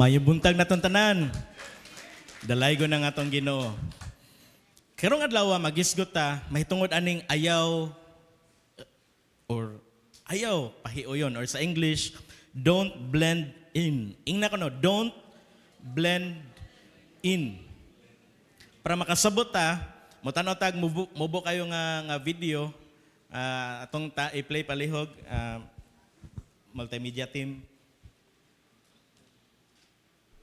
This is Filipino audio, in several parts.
Mayo buntag na tong tanan. Dalaygo na nga tong Ginoo. Karong adlaw magisgot ta mahitungod aning ayaw or ayaw pahiuyon or sa English don't blend in. Ingna ko no, don't blend in. Para makasabot ta, mo tanaw tag mubo kayo nga video atong i-play palihog multimedia team.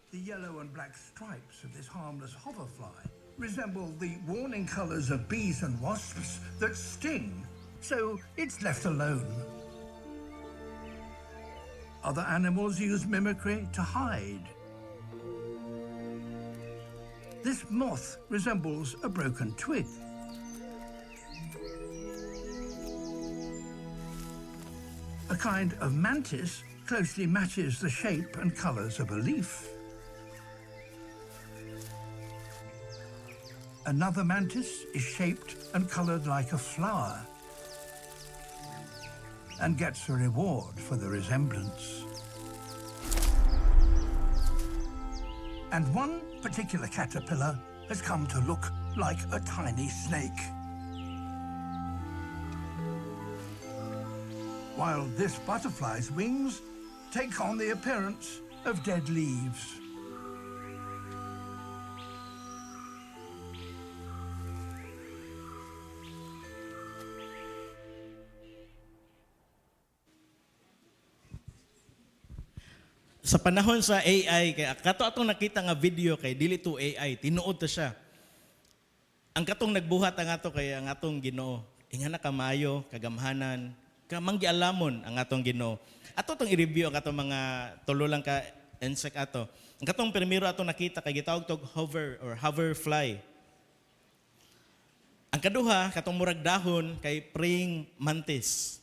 The yellow and black stripes of this harmless hoverfly resemble the warning colors of bees and wasps that sting, so it's left alone. Other animals use mimicry to hide. This moth resembles a broken twig. A kind of mantis closely matches the shape and colors of a leaf. Another mantis is shaped and colored like a flower and gets a reward for the resemblance. And one particular caterpillar has come to look like a tiny snake, while this butterfly's wings take on the appearance of dead leaves. Sa panahon sa AI, kay kato atong nakita nga video kay dili to AI, tinuod ta siya. Ang katong nagbuhat ang ato kay ang atong Ginoo. Inga na kamayo, kagamhanan, kamanggialamon ang atong Ginoo. Ato tong i-review ang atong mga tulo lang ka insect ato. Ang katong primero atong nakita kay gitawag tog hover or hoverfly. Ang kaduha katong murag dahon kay praying mantis.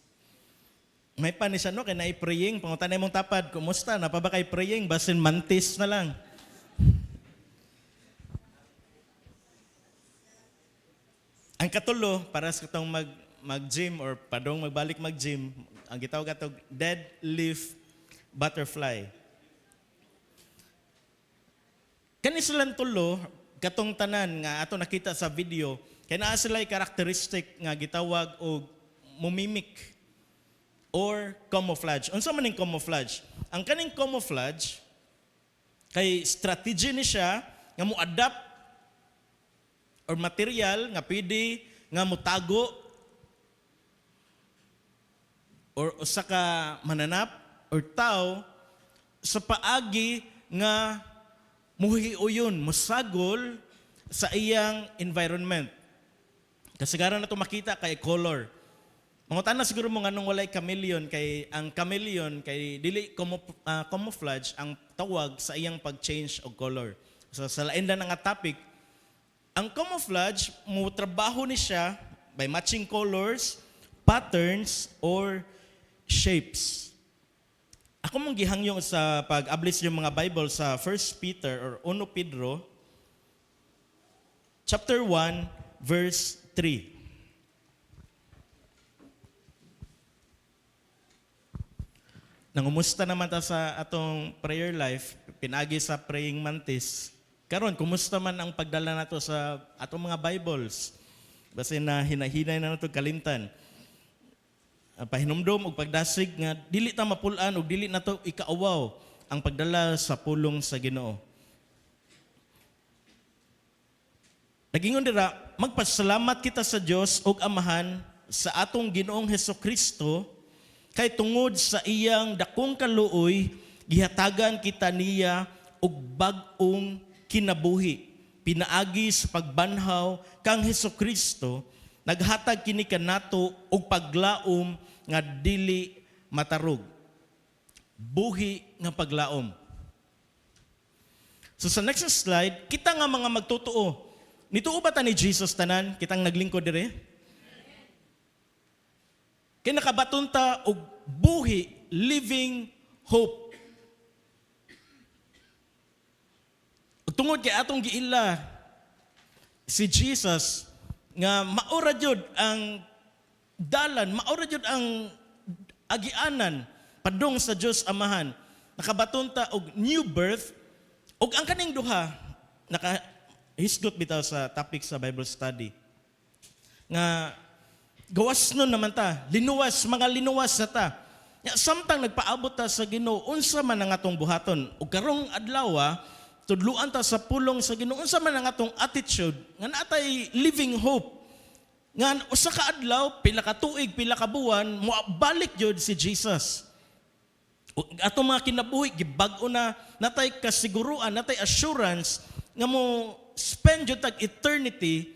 May pa ni siya no, kaya na-praying, pangutanay mong tapad, kumusta, na pa ba kay praying, basin mantis na lang. Ang katulo, para sa katong mag-gym or padong magbalik mag-gym, ang gitawag atog dead leaf butterfly. Kani silang tulo, katong tanan nga ato nakita sa video, kaya naa sila'y karakteristik nga gitawag o mumimik or camouflage. Unsa man ning camouflage? Ang kaning camouflage kay strategy ni siya nga mo-adapt or material nga pwede nga mutago or usa ka mananap or tao sa paagi nga muhiuyon, musagol sa iyang environment. Kasagaran na ito makita kay color. Mangutan na siguro mo nga nung walay chameleon kay ang chameleon kay dili camouflage ang tawag sa iyang pag-change og color. So sa lain na nga topic, ang camouflage mo trabaho ni siya by matching colors, patterns or shapes. Ako mong gihangyong sa pag-ablis yung mga Bible sa 1 Peter or 1 Pedro chapter 1 verse 3. Nangumusta naman ta sa atong prayer life, pinagi sa praying mantis. Karon, kumusta man ang pagdala nato sa atong mga Bibles? Basin na hinahinay na nato kalimtan. Pahinumdom og pagdasig nga dili ta mapulan og dili nato ikaawaw ang pagdala sa pulong sa Ginoo. Nagingon dira, magpasalamat kita sa Dios ug Amahan sa atong Ginoong Hesukristo kay tungod sa iyang dakong kaluoy, gihatagan kita niya og bag-ong kinabuhi. Pinaagi sa pagbanhaw kang Hesukristo, naghatag kini kanato og paglaom nga dili matarog. Buhi nga paglaom. So sa next slide, kita nga mga magtutuo. Nituo ba ta ni Jesus tanan? Kitang naglingkod dire? Kaya nakabaton ta og buhi, living hope. Tungod kay atong giila, si Jesus, nga maura jud ang dalan, maura jud ang agianan padung sa Dios Amahan. Nakabaton ta og new birth ug ang kaning duha naka hisgot bitaw sa topic sa Bible study nga gawas nun naman ta, mga linuwas na ta. Samtang nagpaabot ta sa Ginoo, unsa man ang atong buhaton. Ug karong adlaw, tudluan ta sa pulong sa Ginoo, unsa man ang atong attitude nga natay living hope. Nga usa ka adlaw, pila ka tuig, pila ka buwan, moabalik jud si Jesus. Atong mga kinabuhi gibag-o na natay kasiguruan, natay assurance nga mo spend jud tag eternity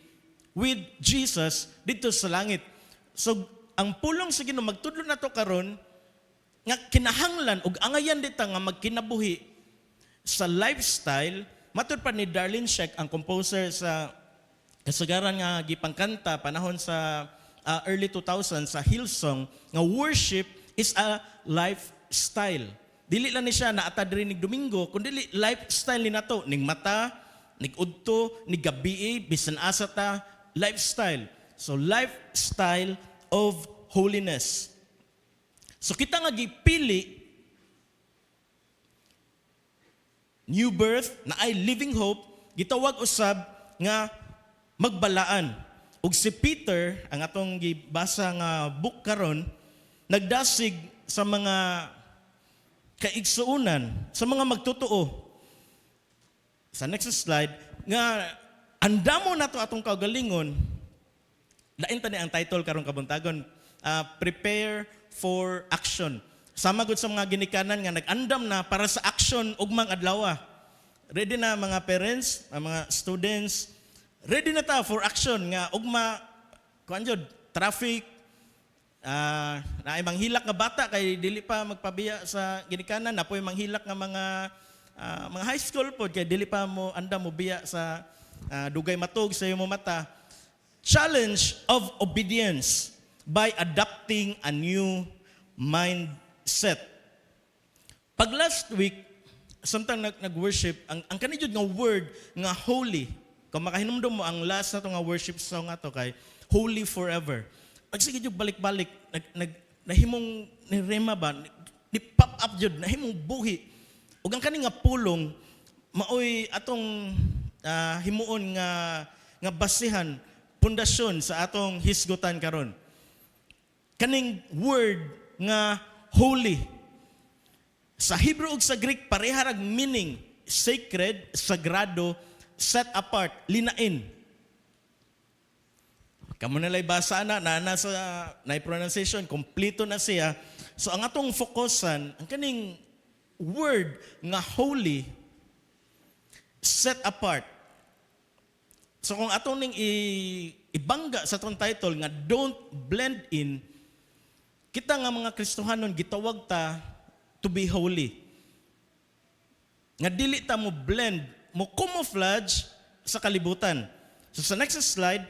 with Jesus dito sa langit. So ang pulong sa Ginoo magtudlo na to karon nga kinahanglan ug angayan dita nga magkinabuhi sa lifestyle. Matud pa ni Darlene Sheck, ang composer sa kasagaran nga gipangkanta panahon sa early 2000 sa Hillsong, nga worship is a lifestyle. Dili lang ni siya naata diri ning Domingo, kundi lifestyle ni nato ning mata, ning udto, ning gabi, bisan asa ta, lifestyle. So lifestyle of holiness. So kita nga gipili new birth na ay living hope, gitawag usab nga magbalaan. Ug si Peter, ang atong gibasa nga book karon, nagdasig sa mga kaigsuunan, sa mga magtotoo. Sa next slide, nga andamo na to atong kaugalingon, lain tani ang title karong kabuntagon, prepare for action. Sama gud sa mga ginikanan nga nag-andam na para sa action ugmang adlaw. Ready na mga parents, mga students, ready na ta for action nga ugma kuan jud traffic, naay manghilak nga bata kay dili pa magpabiya sa ginikanan, napoy manghilak nga mga high school pod kay dili pa mo andam mo biya sa dugay matug sa imong mata. Challenge of obedience by adopting a new mindset. Pag last week, samtang nag-worship, ang kanijud nga word nga holy, kung makahinumdum mo ang last na to nga worship song nga to kay Holy Forever. Magsige jud balik-balik, nahimong nirema ba, ni pop up jud, nahimong buhi. Ug ang kani nga pulong, maoy atong himuon nga basihan, pundasyon sa atong hisgutan karon. Kaning word nga holy. Sa Hebrew ug sa Greek pareha rag meaning, sacred, sagrado, set apart, linain. Kamo nalay basa na sa pronunciation, kompleto na siya. So ang atong fokusan, ang kaning word nga holy, set apart. So kung atong ning ibangga sa atong title nga don't blend in, kita nga mga Kristohanon gitawag ta to be holy. Nga dili ta mo blend, mo camouflage sa kalibutan. So sa next slide,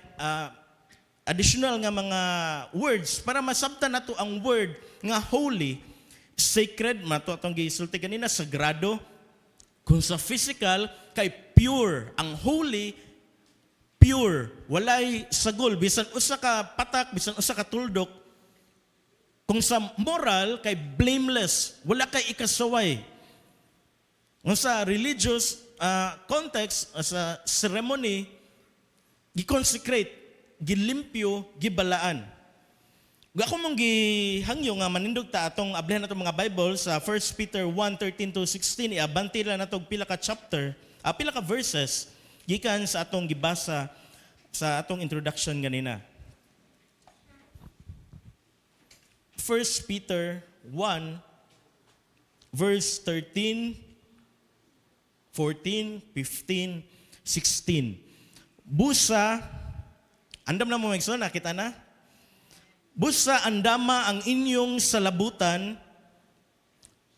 additional nga mga words para masabtan nato ang word nga holy, sacred, mato atong gisulti kanina, sagrado. Kung sa physical, kay pure. Ang holy, pure. Walay sagol. Bisan usa ka patak, bisan usa ka tuldok. Kung sa moral, kay blameless. Wala kay ikasaway. Kung sa religious context, sa ceremony, gi-consecrate, gilimpyo, gibalaan. Ako mong gihangyo nga manindog ta atong ablehan natong mga Bible sa 1 Peter 1:13-16, iabanti lang natong pila ka chapter, pila ka verses gikan sa atong gibasa sa atong introduction ganina. 1 Peter 1 verse 13, 14, 15, 16. Busa, andam na mo magson, nakita na? Busa andama ang inyong salabutan,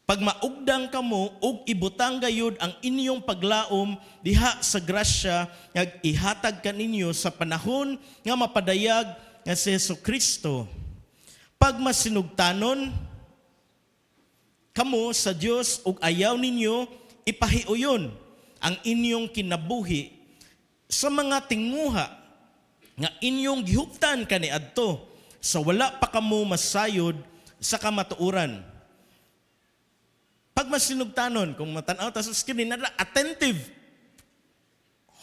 pag maugdang kamo ug ibutang gayud ang inyong paglaom diha sa grasya nga ihatag kaninyo sa panahon nga mapadayag nga si Jesucristo. Pag masinugtanon kamo sa Dios ug ayaw ninyo ipahiuyon ang inyong kinabuhi sa mga tinguha nga inyong gihuptan kaniadto sa wala pa kamo masayod sa kamatuoran. pag masinugtanon, kung matanaw ta sa screen, nada attentive.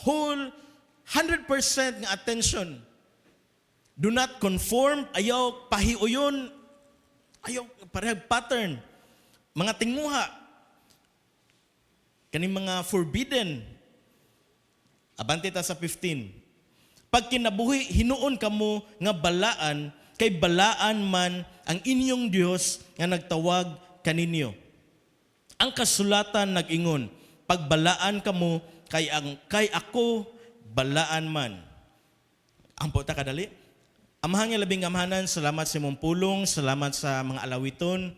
Whole 100% nga attention. Do not conform, ayaw pahiuyon, ayaw parehag pattern. Mga tinguha, kaning mga forbidden. Abante ta sa 15. Pag kinabuhi, hinuon kamo nga balaan, kay balaan man ang inyong Dios nga nagtawag kaninyo. Ang kasulatan nag-ingon, pagbalaan kamo, kay ako balaan man. Ang po ta kadali. Amahan nga labing amahanan, salamat sa imong pulong, salamat sa mga alawiton.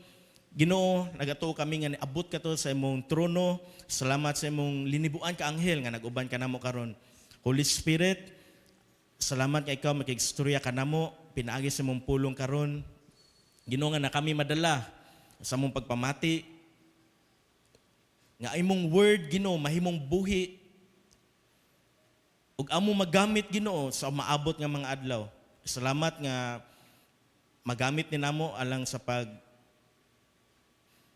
Ginoo, nagato kami nga niabot ka to sa imong trono. Salamat sa imong linibuan ka anghel nga nag-uban ka namo karon. Holy Spirit, salamat kay ikaw makigstorya ka namo, pinaagi sa imong pulong karon. Ginoo nga na kami madala sa imong pagpamati. Nga imong word Ginoo mahimong buhi. Ug amo magamit Ginoo sa maabot nga mga adlaw. Salamat nga magamit ni namo alang sa pag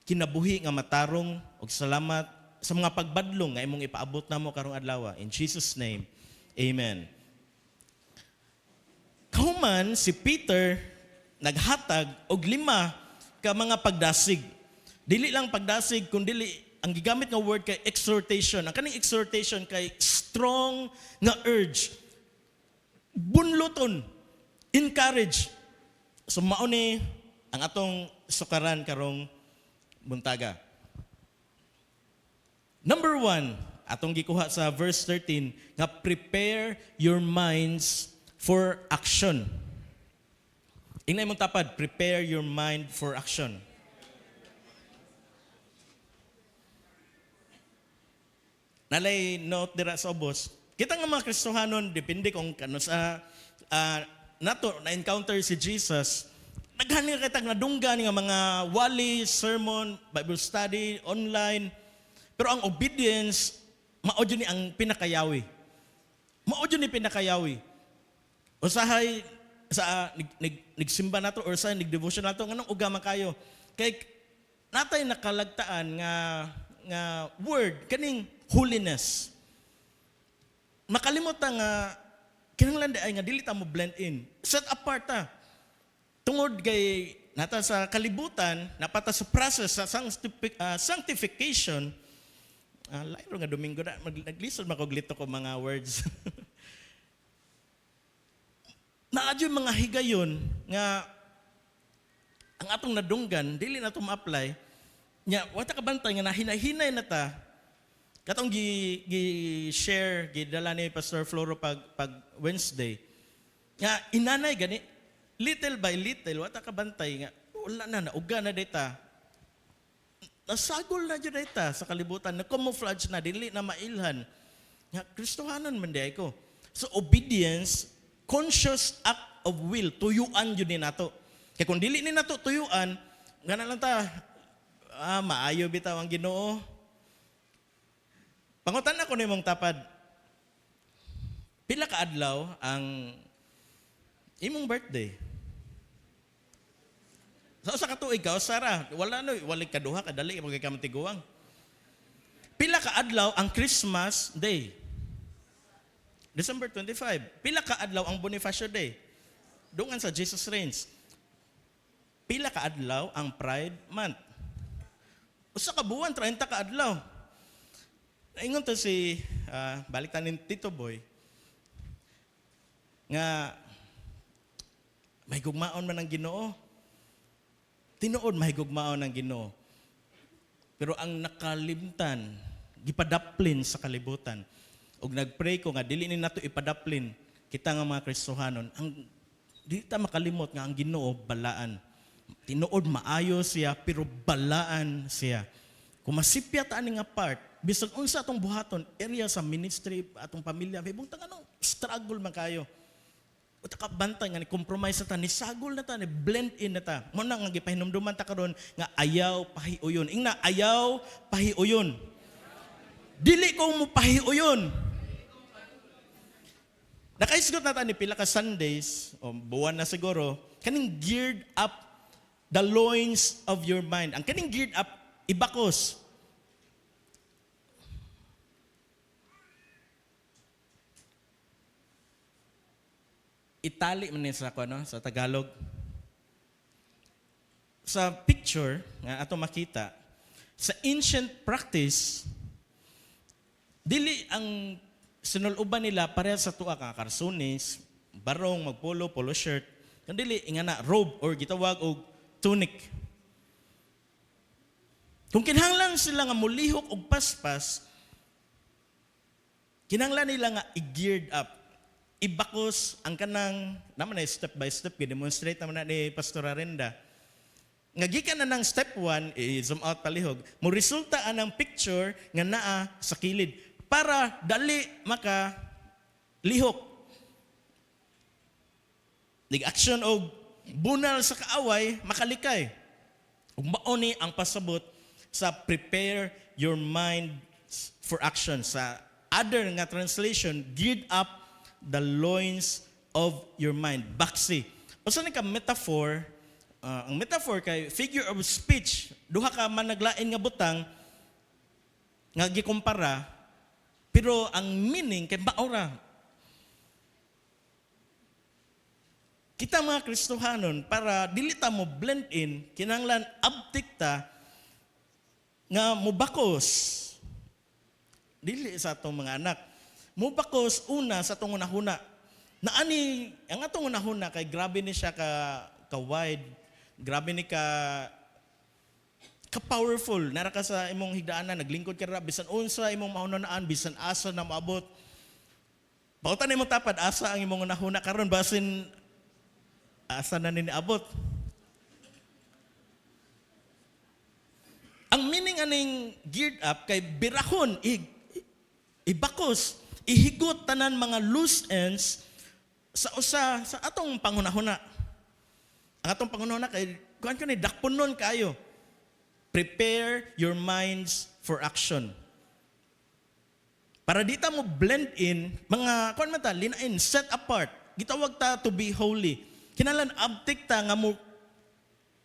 kinabuhi nga matarong, ug salamat sa mga pagbadlong nga imong ipaabot namo karong adlaw. In Jesus name, amen. Kauman si Peter naghatag og 5 ka mga pagdasig. Dili lang pagdasig kundi ang gigamit nga word kay exhortation. Ang kaning exhortation kay strong nga urge. Bunluton, encourage. So mao ni ang atong sukaran karong buntaga. Number 1, atong gikuha sa verse 13, nga prepare your minds for action. Ingay mong tapad, prepare your mind for action. Nalay note dira sa ubos, kita nga mga Kristohanon, depende kung kano sa nato na-encounter si Jesus, naghani kita nga dunggan nga mga wali, sermon, Bible study, online. Pero ang obedience, maodyo ni ang pinakayawi. Maodyo ni pinakayawi. Usahay, sa nigsimba nato or sa nigdevotion nato, nganong ugama kayo. Kay natay nakalagtaan nga word, kaning holiness. Makalimutan nga, kinahanglan ay nga dili ta mo blend in. Set apart ta. Tungod kay nata sa kalibutan, napata sa process sa sanctification. Lairo nga Domingo na naglisod makoglito ko mga words. Naadyo mga higayon nga ang atong nadunggan dili na to ma-apply. Nya wata ka bantay nga nahinay-hinay na ta. Katong gi-share gidala ni Pastor Floro pag Wednesday. Nga inanay gani little by little wata ka bantay nga wala na nauga na data. Nasagol na dyan data sa kalibutan, na-camouflage na, dili na mailhan. Nga, Kristohanon man di ko. So, obedience, conscious act of will, tuyuan yun ni nato. Kaya kung dili ni nato tuyuan, gana lang ta, maayo bitaw ang Ginoo. Pangutan ako ni mong tapad, pila ka adlaw ang imong birthday? Sa katuig ka, Sarah, wala kaduha, kadali, magkakamtiguang. Pila ka adlaw ang Christmas Day? December 25. Pila ka adlaw ang Bonifacio Day? Dungan sa Jesus Reigns. Pila ka adlaw ang Pride Month? Usa ka buwan, 30 ka adlaw. Naingon to si, balik tanin Tito Boy, nga may gugmaon man ang Ginoo. Tinuod mahigugmaon ng Ginoo. Pero ang nakalimtan, gipadaplin sa kalibutan. Og nagpray ko nga dili ni nato ipadaplin kita nga mga Kristohanon. Ang dili ta makalimot nga ang Ginoo balaan. Tinuod maayo siya pero balaan siya. Kung masipya ta ani nga part, bisan unsa atong buhaton area sa ministry atong pamilya, may bungtang ano, struggle man kayo. O takabantay nga ni compromise na ta, ni sagol na ta, ni blend in na ta. Muna nga gipahinumduman ta karon nga ayaw pahiuyon. Ingna ayaw pahiuyon. Dili ko mo pahiuyon. Nakaisgot na ta ni pila ka Sundays, o buwan na siguro, kaning geared up the loins of your mind. Ang kaning geared up ibakos. Itali man sa ako, sa Tagalog. Sa picture nga ato makita, sa ancient practice, dili ang sinuloban nila pareha sa tuwa ka karsunis, barong, magpolo, polo shirt, kandili ingana robe or gitawag og tunic. Kung kinahanglan sila nga mulihok og paspas, kinahanglan nila nga i-geared up, ibakos ang kanang naman ay step by step i-demonstrate naman na ni Pastor Arenda. Nga gikan na ng step 1, i-zoom out palihog, mo resulta anang picture nga naa sa kilid para dali maka lihok. Nig-action og bunal sa kaaway, makalikay. Ug mao ni ang pasabot sa prepare your mind for action. Sa other nga translation, gird up the loins of your mind. Baksi. Usa ni ka metaphor, ang metaphor kay figure of speech. Duha ka man naglain nga butang nga gikumpara, pero ang meaning kay maura. Kita mga Kristohanon, para dili ta mo blend in, kinahanglan abtik ta nga mubakos. Dili sa atong mga anak. Mubakos una sa atong unahuna. Naani, ang atong unahuna kay grabe ni siya ka wide, grabe ni ka powerful. Nara ka sa imong higdaanan, naglingkod ka ra bisan unsa imong maunanaan, bisan asa na maabot. Pautan nimo tapad asa ang imong unahuna karon basin asa na niniabot. Ang meaning aning geared up kay birahon, ibakos, ihigot tanan mga loose ends sa atong pangunahuna. Ang atong pangunahuna kay kuan ka ni dakponon kayo. Prepare your minds for action. Para di ta mo blend in, mga kuan man ta, linain, set apart. Gitawag ta to be holy. Kinahanglan abtik ta nga mo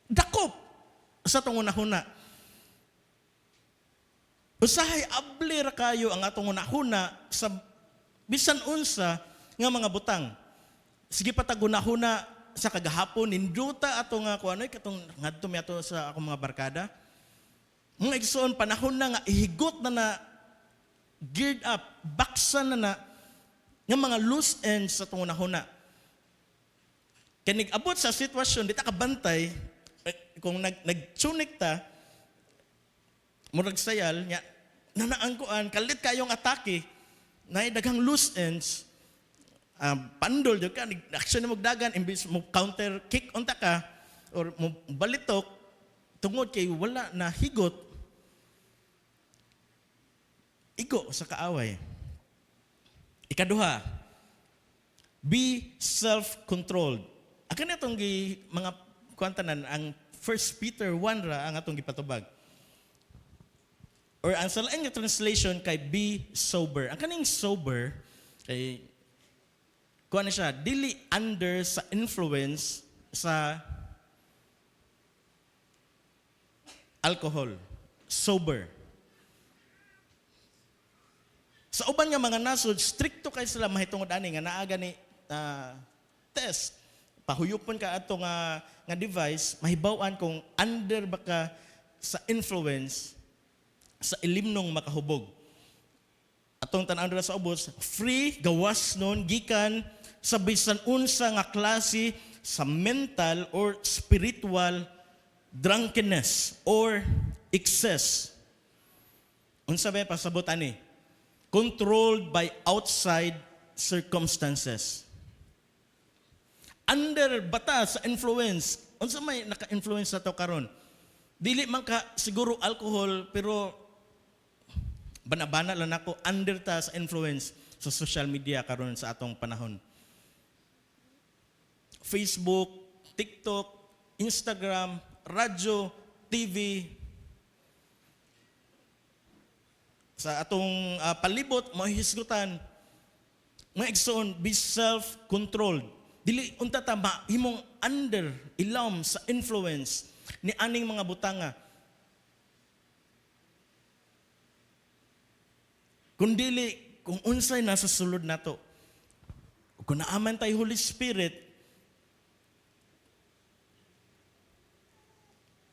dakop sa atong unahuna. Usahay abli ra kayo ang atong unahuna sa bisan unsa nga mga butang. Sige pa tagunahuna sa kagahapon ninduta ato nga kuno katong ngadto mi ato sa akong mga barkada. Mga igsoon panahon na nga ihigot na geared up, baksan na nga mga loose ends sa atong unahuna. Kaya abot sa sitwasyon di ta kabantay kung nagtunik ta murag sayal nya nanaangkuan kalit kayong atake na daghang loose ends pandol jud ka action mo dagan imbis mo counter kick unta ka or mo balitok tungod kay wala na higot igo sa kaaway. Ikaduha, be self-controlled. Akan atong mga kuantanan ang 1 Peter 1 ra ang atong gipatubag. Or ang sa laing nga translation kay be sober. Ang kaning sober kay kuan na siya dili under sa influence sa alcohol. Sober. Sa uban nga mga nasod, stricto kay sila mahitungod ani nga naa gani test. Pahuyupon ka ato nga device, mahibaw-an kung under ba ka sa influence sa ilimnong makahubog. Atong tan-aw dira sa ubos, free gawas nun gikan sa bisan unsa nga klase sa mental or spiritual drunkenness or excess. Unsa ba pasabot ani? Controlled by outside circumstances. Under bata sa influence, unsa may naka-influence sa to karon? Dili man ka siguro alcohol pero bana-bana lang ako under ta sa influence sa social media karon sa atong panahon. Facebook, TikTok, Instagram, radyo, TV. Sa atong palibot, mahisgutan, mga igsoon, be self-controlled. Dili unta ta himong under, ilawom sa influence ni aning mga butanga. Kung dili, kung unsay nasa sulod nato, kung naaman tayo Holy Spirit,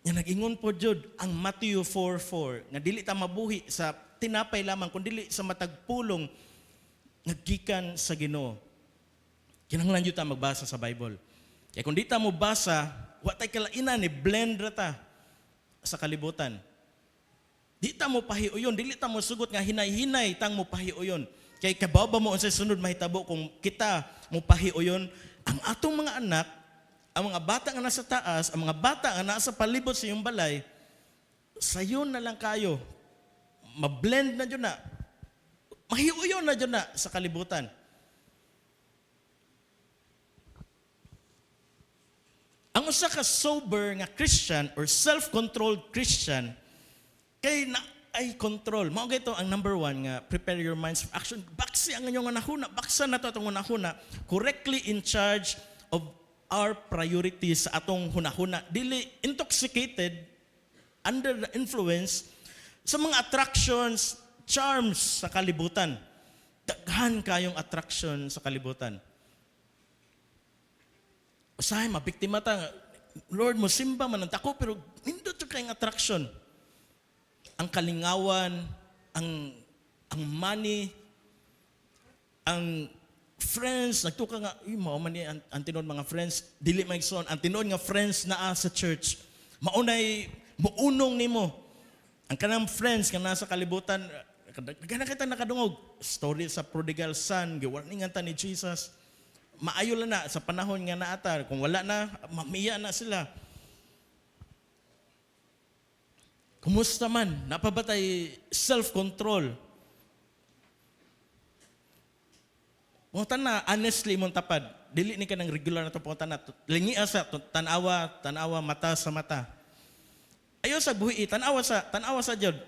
nga nag-ingon po Jud ang Matthew 4:4 nga dili ta mabuhi sa tinapay lamang kundi sa matagpulong naggikan sa Ginoo. Kinahanglan jud ta magbasa sa Bible. Kaya kung di ta mo basa, wa tay kalainan ni blend ra ta sa kalibutan. Di ta mo pahiuyon, dili ta mo sugot nga hinay-hinay tang mo pahiuyon. Kay kabaw mo unsay sunod mahitabo kung kita mo pahiuyon ang atong mga anak, ang mga bata nga nasa taas, ang mga bata nga nasa palibot sa iyong balay, sayo na lang kayo. Mablend na dyan na. Mahiuyon na dyan na sa kalibutan. Ang usa ka sober nga Christian or self-controlled Christian, kay na ay control. Mao gito ang number 1 nga prepare your minds for action. Baksi ang inyong nahuna, baksa na to atong nahuna, correctly in charge of our priorities sa atong hunahuna. Dili intoxicated under the influence sa mga attractions, charms sa kalibutan. Daghan kayong attraction sa kalibutan. Usahay, mabiktima ta. Lord, mo simba man ang tako, pero nindot yung kayong attraction. Ang kalingawan, ang money, ang friends, nagtuka nga, mao man ni ang tinud mga friends, dili maigsoon, ang tinud nga friends naa sa church. Maunay, muunong nimo. Ang kanang friends nga nasa kalibutan, gana kita nakadungog. Story sa prodigal son, giwarningan ta ni Jesus. Maayo lang na sa panahon nga naata. Kung wala na, mamiya na sila. Kumusta man? Napabatay self-control. Pungutan na, honestly mong tapad. Dili ni ka ng regular na ito pungutan na. Lingi asa, tanawa, mata sa mata. Ayaw sa buhi, tanawa sa Jod.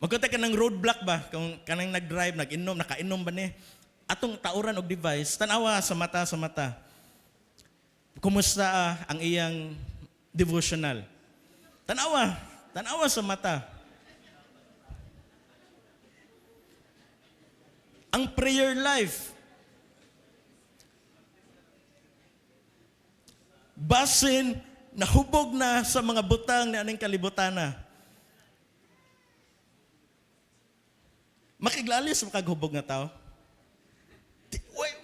Magkita ka ng roadblock ba? Kung kanang nag-drive, nakainom ba ni? Atong tauran og device, tanawa sa mata. Kumusta ang iyang devotional? Tanawa sa mata. Ang prayer life. Basin, nahubog na sa mga butang na aning kalibutana. Makiglalis mo kaghubog nga tao.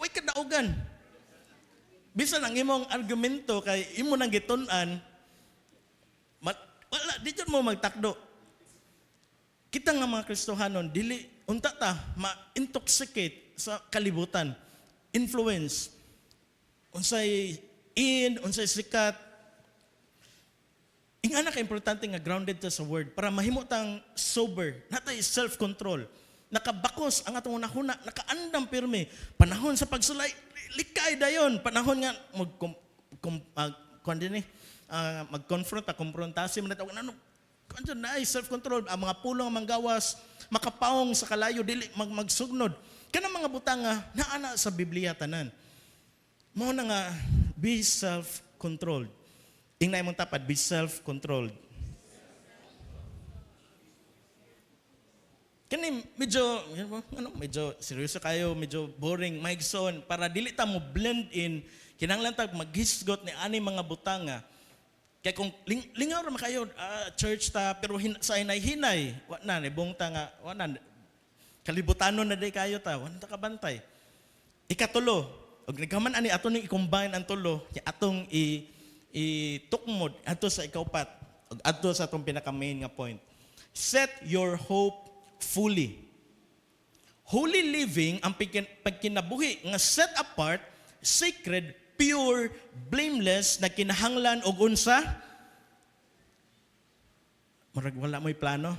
Way ka naugan. Bisan ang imong argumento kay imo nang gitun-an, wala, di dyan mo magtakdo. Kita nga mga Kristohanon, dili, unta ta, ma-intoxicate sa kalibutan. Influence. Unsay unsay sikat. Ingana ka importante nga grounded ta sa word para mahimo tang sober, natay self-control. Nakabakos ang atong unahuna, nakaandam pirmi. Panahon sa pagsulay, likay dayon. Panahon nga mag-confront, komprontasyon man nato. Ano na self-control, ang mga pulong ang manggawas, makapaong sa kalayo, dili magsugnod. Kanang mga butang nga naana sa Biblia tanan. Mao na nga be self-controlled. Ingnay mong tapad, be self-controlled. Kani medyo seryoso kayo, medyo boring, maigsoon para dili ta mo blend in, kinahanglan ta maghisgot ni ani mga butanga. Kaya kung lingaw ra kayo church ta pero sa hinay-hinay, wa na nibong ta nga, wa na kalibutanon na day kayo ta, wa na ta kabantay. Ikatulo, og nagkaman ani ato ning i-combine ang tulo, atong itukmod ato sa ikaupat, og ato sa atong pinaka main nga point. Set your hope fully. Holy living ang pagkinabuhi nga set apart, sacred, pure, blameless na kinahanglan og unsa? Murag wala mo'y plano.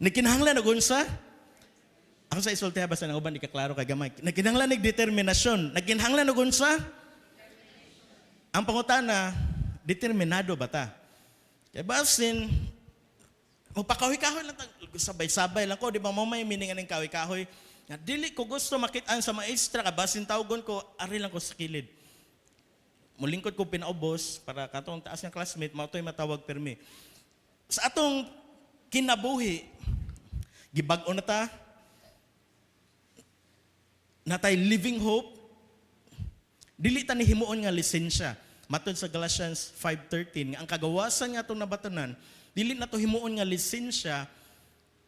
Nakinahanglan og unsa? Ako sa isultiha basta nang uban di ka klaro kay gamay. Nakinahanglan og determinasyon. Nakinahanglan og unsa? Ang pangutana, determinado ba ta? Kay basin magpakahoy-kahoy lang, sabay-sabay lang ko, di ba mamay miningan ng kahoy-kahoy. Dili ko gusto makitaan sa maestra, basin tawgon ko, ari lang ko sa kilid. mulingkod ko pinaubos para katong taas nga classmate mao toy matawag permi. Sa atong kinabuhi gibag-o na ta natay living hope dili ta ni himuon nga lisensya. Matod sa Galatians 5:13 nga ang kagawasan nga atong nabatanan dili nato himuon nga lisensya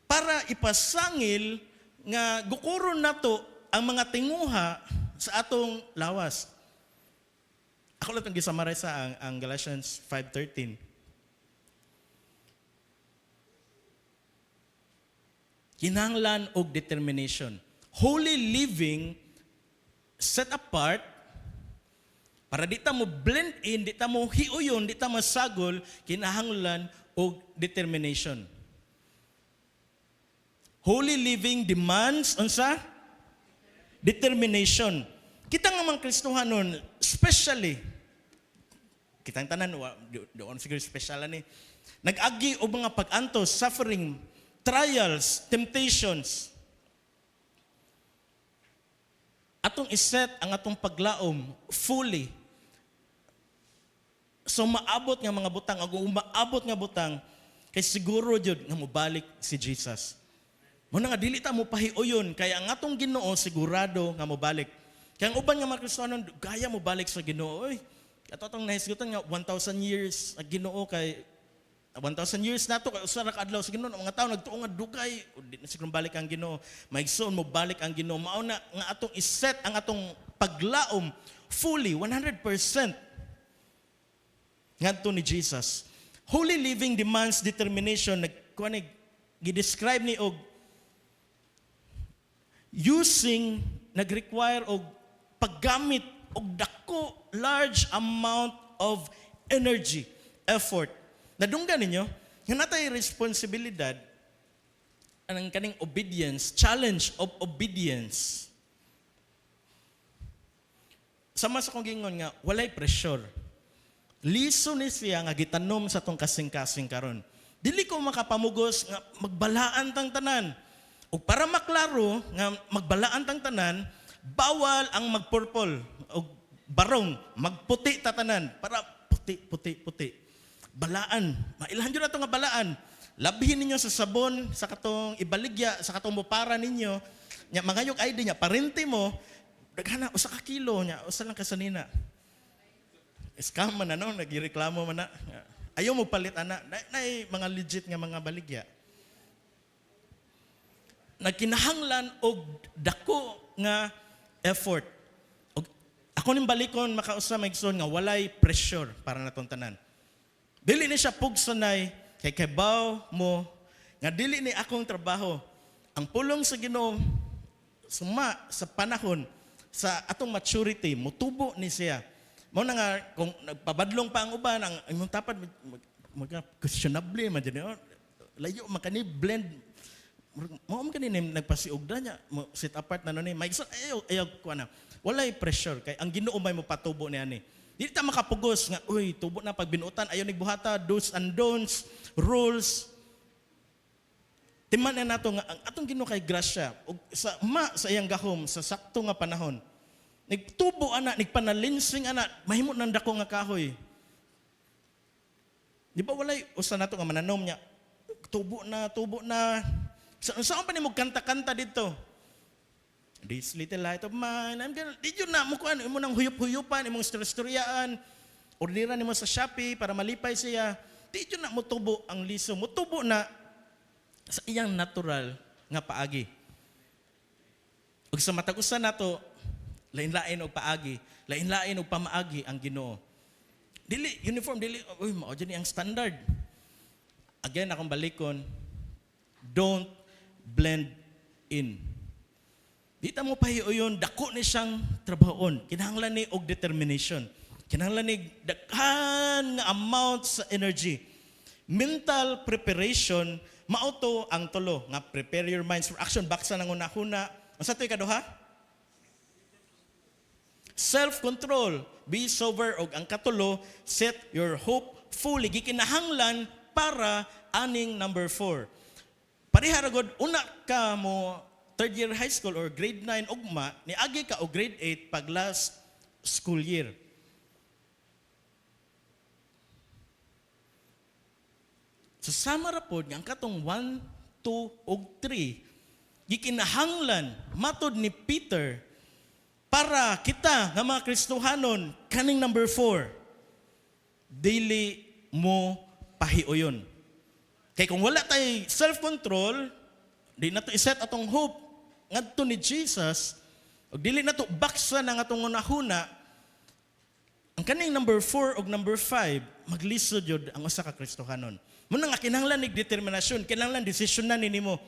para ipasangil nga gukuron nato ang mga tinguha sa atong lawas. Ako lang itong gisamaray sa ang Galatians 5:13. Kinahanglan og determination. Holy living, set apart, para di ta mo blend in, di ta mo hiuyon, di ta masagol, kinahanglan og determination. Holy living demands unsa? Determination. Kita nga mga Kristohanon, especially, kitang tanan, doon siguro special ni, nag-agi o mga pag-antos, suffering, trials, temptations. Atong iset ang atong paglaom fully. So maabot nga mga butang, o umaabot nga butang, kay siguro jud nga mobalik si Jesus. Muna nga dili ta mo pahiuyon kaya ang atong Ginoo sigurado nga mobalik. Kaya ang uban nga mga Kristiyanon gaya mo balik sa Ginoo. Oy, ato tong nahisgutan nga 1,000 years ang Ginoo kay 1,000 years nato kay usa ra ka adlaw sa Ginoo ang mga tawo nagtuo nga dugay di na siguro balik ang Ginoo. Maigsoon mo balik ang Ginoo. Mao na nga atong iset ang atong paglaom fully 100% ngadto ni Jesus. Holy living demands determination. Nagkuanig gi-describe ni og using nag-require og paggamit og dako large amount of energy, effort. Nadunggan ninyo, nga natay responsibilidad anang kaning obedience, challenge of obedience. Sama sa kong gingon nga walay pressure. Liso ni siya nga gitanom sa tong kasing-kasing karon. Dili ko makapamugos nga magbalaan tang tanan. O para maklaro nga magbalaan tang tanan, bawal ang magpurple o barong, magputi tatanan para puti. Balaan. Mailahan nyo na ito nga balaan. Labihin ninyo sa sabon, sa katong ibaligya, sa katong mupara ninyo. Nya, mangayok ID niya, parente mo, daghana, usa ka kilo niya, usa lang kasanina. Scam man na, no? Nagireklamo man na. Ayaw mo palit, ana. Na mga legit nga mga baligya. Nagkinahanglan og dako nga effort. Og ako ning balikon makausa maigsoon nga walay pressure para natong tanan. Dili ni siya pugsanay kay kabaw mo nga dili ni akong trabaho. Ang pulong sa Ginoo suma sa panahon sa atong maturity mutubo ni siya. Mao na nga kung nagpabadlong pa ang uban ang imong tapad questionable man dinhi. Layo man kani blend. Mo kanina nagpasiugda niya, sit apart na ni. Maigsoon ayaw ko na. Walay pressure kay ang Ginoo may mo patubo niya ni. Dili ta makapugos nga uy tubo na pag binuotan ayaw nigbuhata do's and don'ts, rules. Timan na nato nga ang atong Ginoo kay grasya ug sa iyang gahom sa sakto nga panahon. Nigtubo ana, nigpanalinsing ana, mahimo nang dako nga kahoy. Di ba walay usa nato nga mananom niya. Tubo na. Saan pa ni mo kanta-kanta dito? This little light of mine, I'm gonna, di yun na, mukuan, mo nang huyup-huyupan, imong storyaan, orderan mo sa Shopee para malipay siya. Di yun na, mutubo ang liso. Mutubo na sa iyang natural nga paagi. Ug sa matagusan nato, lain-lain og paagi, lain-lain og pamaagi ang Ginoo. Dili, uniform, dili, uy, mao dyan ang standard. Again, akong balikon, don't blend in. Di ta mo pahiuyon, dako ni siyang trabahon. Kinahanglan ni og determination. Kinahanglan ni daghan nga amount sa energy. Mental preparation, mauto ang tulo. Nga prepare your minds for action. Baksa ng una-una. Ang sa ito'y kaduha? Self-control. Be sober. Og ang katulo, set your hope fully. Gikinahanglan para aning number 4. Pariharagod, una ka mo third year high school or grade 9 ugma, niagi ka o grade 8 pag last school year. So sama ra pod nga ang katong 1, 2 ug 3 gikinahanglan matod ni Peter para kita nga mga Kristohanon kaning number 4 dili mo pahiuyon. Kay kung wala tay self-control, di na to iset atong hope ngadto ni Jesus, ug dili na to baksa ng atong unahuna, ang kaning number 4 ug number 5 maglisod yun ang usa ka Kristohanon. Muna nga kinahanglan ni determinasyon, kinahanglan desisyonan nimo.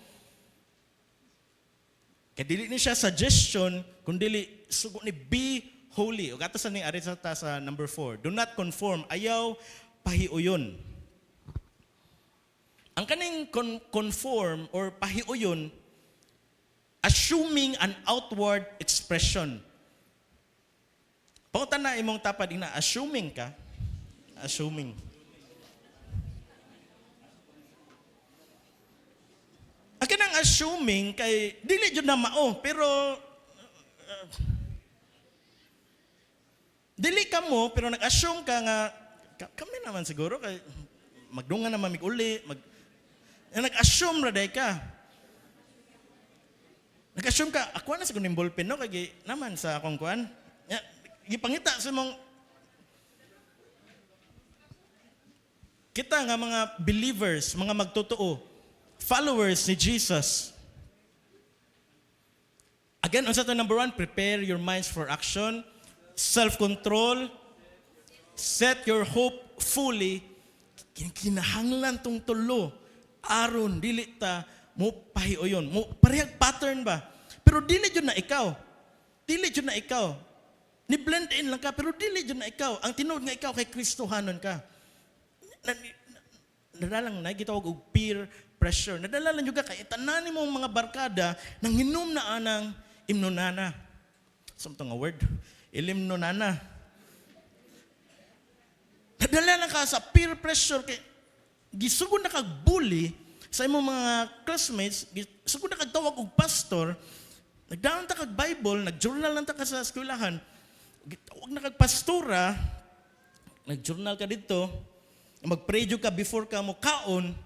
Kaya dili ni siya suggestion, kundi sugo ni be holy. O gato sa ning ari sa number 4. Do not conform, ayaw pahiuyon. Ang kaning conform or pahiuyon, assuming an outward expression. Pautan na imong tapad ina, assuming ka. Assuming. Ang kanang assuming kay dili jud na mao, pero dili ka mo pero nag-assume ka nga kami naman siguro kay magdungan na mamig uli, nag-assume ra day ka. Nag-assume ka, ako na siguro ning ballpen no kay naman sa akong kuan. Gipangita sa mong kita nga mga believers, mga magtotoo, followers ni Jesus. Again, unsa to number 1, prepare your minds for action, self-control, set your hope fully. Kinahanglan tong tulo aron dili ta mo pahiuyon. Mo parehag pattern ba? Pero dili jud na ikaw. Dili jud na ikaw. Ni blend in lang ka pero dili jud na ikaw. Ang tinuod nga ikaw kay Kristohanon ka. Nadalang na gitawag og peer pressure. Nadala lang juga kay tanan nimong mga barkada nang hinom na anang imnonana. Samtang nga word, ilimnonana. Nadala lang ka sa peer pressure kay gisugod na kag bully sa imong mga classmates, gisugod na kag tawag og pastor, nagdaon ta kag Bible, nagjournal lang ta ka sa eskwelahan, gitawag na kag pastora, nagjournal ka dito, mag-pray jud ka before ka mo kaon,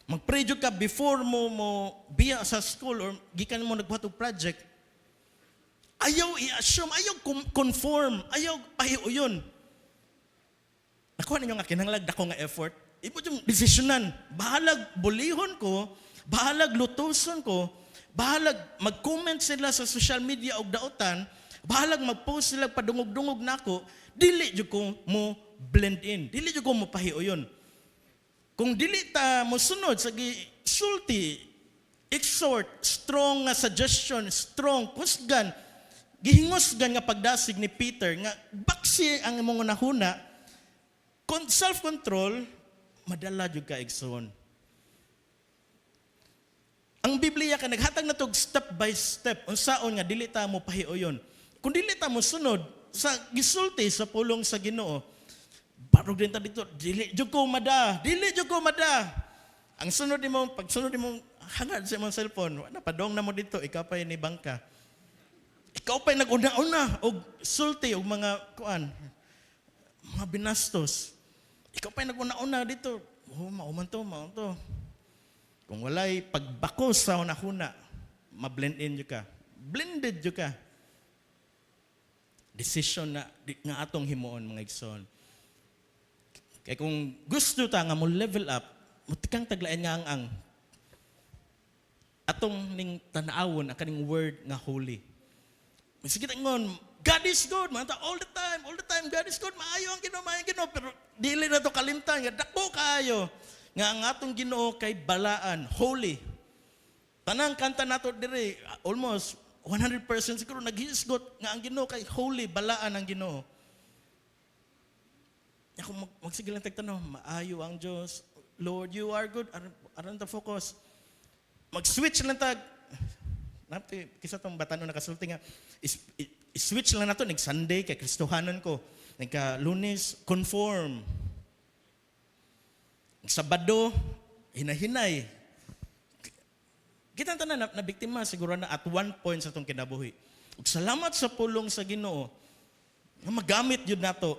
mag-pray jud ka before mo biya sa school or gikan mo nagbuhat og project. Ayaw i-assume, ayaw conform, ayaw pahiuyon. Nakuha ninyo nga kinahanglan dako nga effort. Imo yung desisyonan. Bahalag bulihon ko, bahalag lutuson ko, bahalag mag-comment sila sa social media og daotan, bahalag mag-post sila padungog-dungog nako, dili jud ko mo blend in. Dili jud ko mo pahiuyon. Kung dili ta mo sunod sa gisulti, exhort, strong nga suggestion, strong kusgan, gihingusgan nga pagdasig ni Peter nga baksi ang imong unahuna, self-control, madala jud ka igsoon. Ang Biblia ka naghatag na tog step by step unsaon nga dili ta mo pahiuyon. Kung dili ta mo sunod sa gisulti sa pulong sa Ginoo, barog din ta dito, dili jud ko mada. Ang sunod nimo, pagsunod nimo hangad sa imong cellphone, wala padong na mo dito, ikaw pa ni bangka. Ikaw pa naguna-una og sulti og mga kuan, mga binastos. Ikaw pa naguna-una dito. Mauman to. Kung walay pagbako sa unahuna, ma-blend in jud ka. Blended jud ka. Decision na nga atong himuon mga igsoon. Kaya kung gusto ta nga mo level up, mutikang taglain nga ang atong ning tan-awon ang kaning word nga holy. Sige tangon, God is good, man. All the time, God is good. Maayo ang Ginoo, pero dili na to kalimtan, nga dako kaayo. Nga ang atong Ginoo kay balaan, holy. Tanang kanta nato dire, almost 100% siguro naghisgot nga ang Ginoo kay holy, balaan ang Ginoo. Ako magsige lang tagtanong, maayo ang Dios. Lord, you are good. Aron ta focus. Mag-switch lang tag. Napti kisa tong batanon nakasulti nga switch lang nato nig Sunday kay Kristohanon ko. Nagka Lunes conform. Sabado hinahinay. Kita tanan na biktima siguro na at one point sa tong kinabuhi. Ug salamat sa pulong sa Ginoo nga magamit jud nato.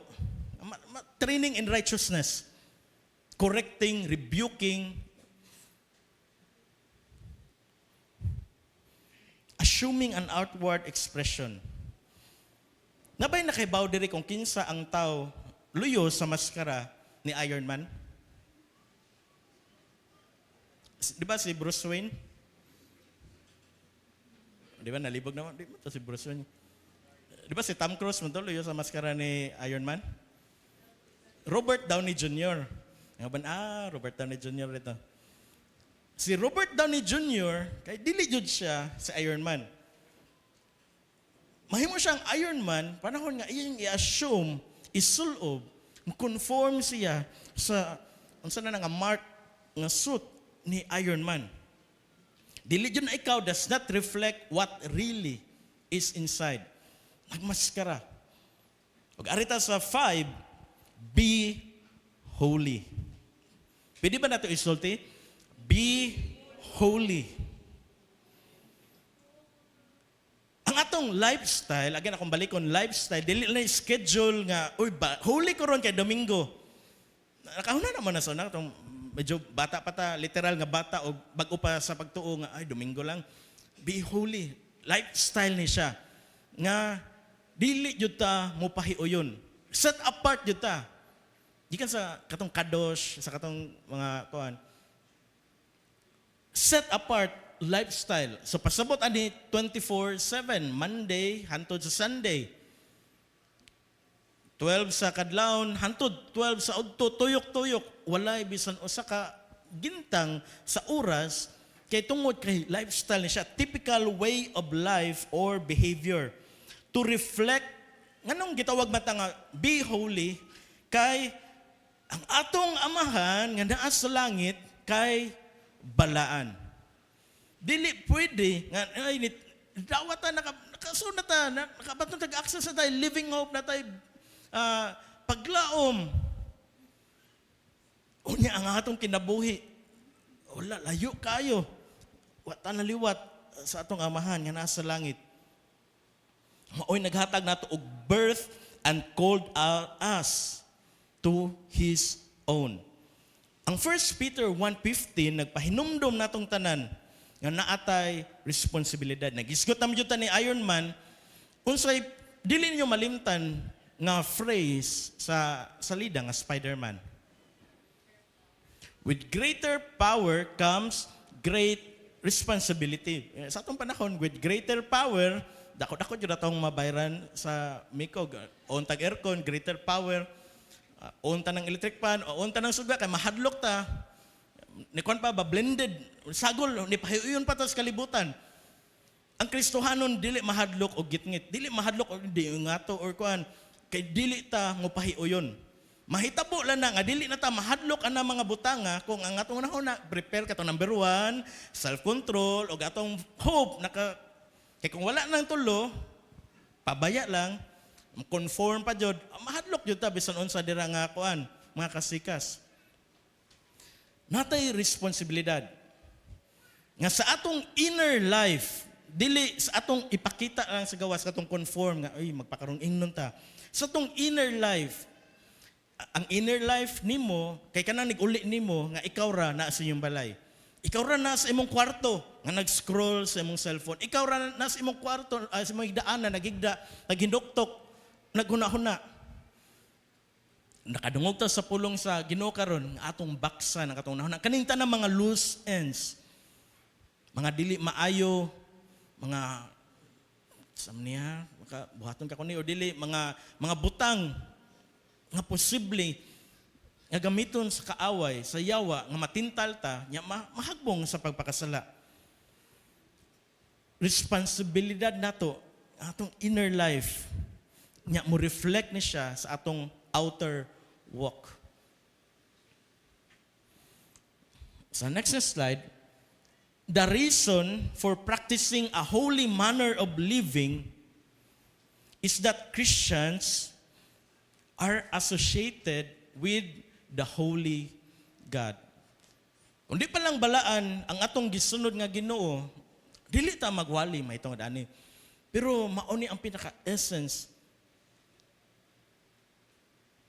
Training in righteousness. correcting, rebuking, assuming an outward expression. Nabay nakibaw diri kung kinsa ang tao luyo sa maskara ni Iron Man? Di ba si Bruce Wayne? Di ba nalibog naman? Di ba to si Bruce Wayne? Di ba si Tom Cruise mo to luyo sa maskara ni Iron Man? Robert Downey Jr. Robert Downey Jr. ito. Si Robert Downey Jr., kay dili jud siya sa Iron Man. Mahimo siyang Iron Man, panahon nga iyang i-assume, isulob, conform siya sa unsa na nga mark nga suit ni Iron Man. Dili jud na ikaw does not reflect what really is inside. Nagmaskara. Ug arita sa 5, be holy. Pwede ba nato isulti? Be holy. Ang atong lifestyle, again akong balikon, lifestyle, dili na schedule nga, holy ko ron kay Domingo. Nakahuna naman na sa itong medyo bata pa ta, literal nga bata o bago pa sa pagtuo nga, Domingo lang. Be holy. Lifestyle ni siya. Nga, dili jud ta mo pahiuyon. Set apart jud ta. Gikan sa katong kadosh, sa katong mga kuan. Set apart lifestyle. So pasabot ani 24/7, Monday hantod sa Sunday. 12 sa kadlawon hantod 12 sa udto, tuyok-tuyok, walay bisan usa ka gintang sa oras kay tungod kay lifestyle ni siya, typical way of life or behavior to reflect nganong gitawag mata nga be holy kay ang atong amahan nga naa sa langit kay balaan. Dili pwede nga ay dawata nakasunat ta nakabatong tag-access na tayo living hope na tayo paglaom. Unya ang atong kinabuhi. Wala layo kayo. Wata na liwat sa atong amahan nga nasa langit. Maoy naghatag nato og birth and called us to His own. Ang 1 Peter 1:15 nagpahinumdom natong tanan nga naatay responsibilidad. Nagisgot naman yun ni Iron Man, unsay dili niyo malimtan nga phrase sa salida nga Spider-Man. With greater power comes great responsibility. Sa atong panahon, with greater power, dako-dako jud atong mabayran sa mikog. Untag aircon, greater power. Unta ng electric fan, unta ng suga, kay mahadlok ta. Ni kuan pa ba blended sagol ni pahiuyon pa tas kalibutan. Ang Kristohanon dili mahadlok og gitngit, dili mahadlok og di ngato or kuan kay dili ta mo pahiuyon. Mahitabo lang na nga dili na ta mahadlok ana mga butanga kung ang atong nahuna prepare ka to number 1, self-control og atong hope kay kung wala nang tulo pabaya lang conform pa jud mahadlok jud ta bisan unsa dira nga kuan mga kasikas. Natay responsibilidad nga sa atong inner life, dili sa atong ipakita lang sa gawas, sa atong conform nga, magpakarong ingnon ta. Sa atong inner life, ang inner life nimo, kay kanang nig-uli nimo, nga ikaw ra na sa iyong balay. Ikaw ra na sa imong kwarto, nga nag-scroll sa imong cellphone. Ikaw ra na sa imong kwarto, sa imong higdaan na nagigda, naghindoktok, naghuna-huna. Nakadungog ta sa pulong sa Ginoo karon nga atong baksa ng katong nahuna kaning tanang mga loose ends, mga dili maayo, mga samniya buhaton ka kuni o dili mga butang nga posible nga gamiton sa kaaway, sa yawa nga matintal ta nya mahagbong sa pagpakasala. Responsibilidad nato atong inner life nya mo reflect ni siya sa atong outer walk. Sa next slide, the reason for practicing a holy manner of living is that Christians are associated with the holy God. Kung di pa lang balaan ang atong gisunod nga Ginoo, dili ta magwali mahitong ani. Pero mauni ang pinaka-essence